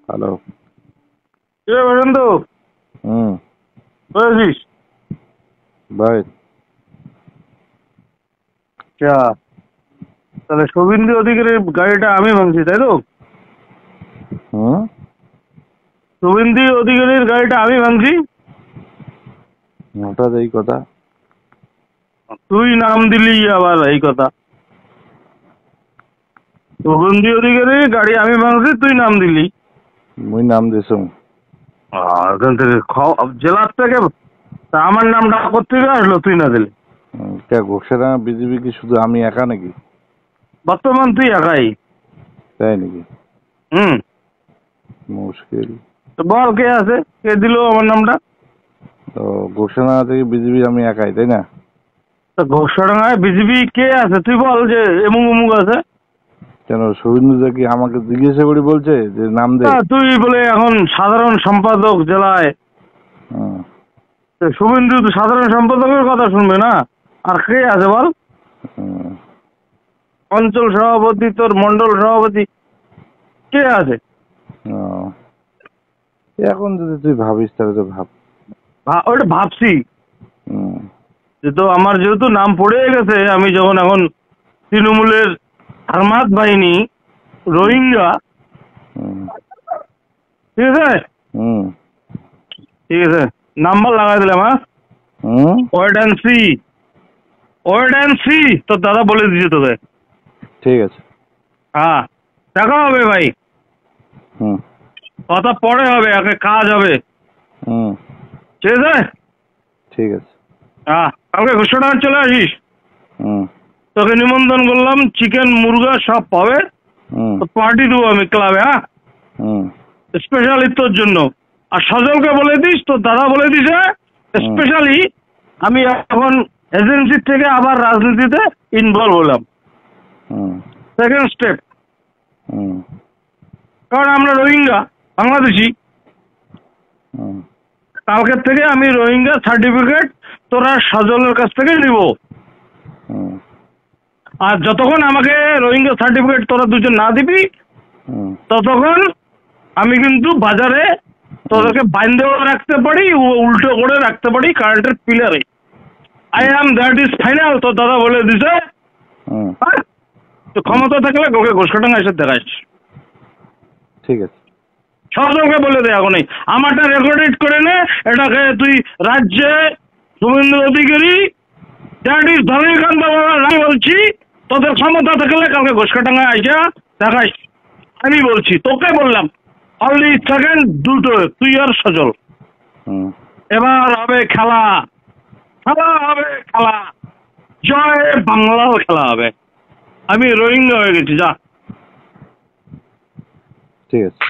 Hello. কে বসন্ত? বলেছিস ভাই। আচ্ছা, তাহলে শুভেন্দু অধিকারীর গাড়িটা আমি ভাঙছি, তাই তো? শুভেন্দু অধিকারীর গাড়িটা আমি ভাঙছি। হঠাৎ এই কথা? তুই নাম দিলি আবার এই কথা। শুভেন্দু অধিকারীর গাড়ি আমি ভাঙছি, তুই নাম দিলি। মুই নাম দিছুম। এখান থেকে জেলার থেকে আমার নামটা কোথেকে আসলো তুই না দিলি? ঘোষেরাঙ্গা বিজেপি কি শুধু আমি একা নাকি? বর্তমান তুই একাই। তাই নাকি? মুশকিল। তো বল কে আছে, কে দিল আমার নামটা? তো ঘোষেরাঙ্গা থেকে বিজেপি আমি একাই, তাই না? তো ঘোষডাঙ্গায় বিজেপি কে আছে তুই বল, যে এমুক অমুক আছে। কেন শুভেন্দু কি আমাকে জিজ্ঞাসা করে বলছে যে নাম দে? তুই বলে এখন সাধারণ সম্পাদক জেলায়। শুভেন্দু তো সাধারণ সম্পাদকের কথা শুনবে না, আর কে আছে বল? অঞ্চল সভাপতি, তোর মন্ডল সভাপতি কে আছে? এখন যদি তুই ভাবিস তাহলে তো ভাব। ওইটা ভাবছি যে তো আমার যেহেতু নাম পড়ে গেছে, আমি যখন এখন তৃণমূলের হারমাত বাহিনী রোহিঙ্গা, ঠিক আছে ঠিক আছে, নাম্বার লাগাই দিলাম। Wait and see, wait and see, তোর দাদা বলে দিয়েছে তোকে। ঠিক আছে, হ্যাঁ দেখা হবে ভাই, কথা পরে হবে, আগে কাজ হবে। ঠিক আছে ঠিক আছে। হ্যাঁ, কালকে ঘোষণা চলে আসিস। তোকে নিমন্ত্রণ করলাম, চিকেন মুরগা সব পাবে, পার্টি দেবো আমি ক্লাবে। হ্যাঁ, স্পেশালি তোর জন্য। আর সজলকে বলে দিস, তোর দাদা বলে দিছে স্পেশালি আমি এখন এজেন্সির থেকে আবার রাজনীতিতে ইনভলভ হলাম, সেকেন্ড স্টেপ। কারণ আমরা রোহিঙ্গা বাংলাদেশি, কালকের থেকে আমি রোহিঙ্গা সার্টিফিকেট তোরা সজলের কাছ থেকে নিব। আর যতক্ষণ আমাকে রোহিঙ্গা সার্টিফিকেট তোরা দুজন না দিবি, ততক্ষণ আমি কিন্তু বাজারে তোদেরকে বাইন্দেও রাখতে পারি, উল্টো করে রাখতে পারি কারেন্টের পিলারে। I am that is final, তোর দাদা বলে দিছে। তো ক্ষমতা থাকলে ওকে ঘোষকাটাঙ্গা এসে দেখাইস। ঠিক আছে, সজলকে বলে দে এখনই, আমারটা রেকর্ডেড করে নে, এটাকে তুই রাজ্যে শুভেন্দু অধিকারী দ্যাট ইজ ধরনীকান্ত আমি বলছি, তোদের ক্ষমতা থাকলে কালকে ঘোষকাটাঙ্গা আইসা দেখাইস। আমি বলছি, তোকে বললাম অনলি সেকেন্ড দুটো, তুই আর সজল। এবার হবে খেলা, খেলা হবে খেলা, জয় বাংলাও খেলা হবে। আমি রোহিঙ্গা হয়ে গেছি, যা। ঠিক আছে।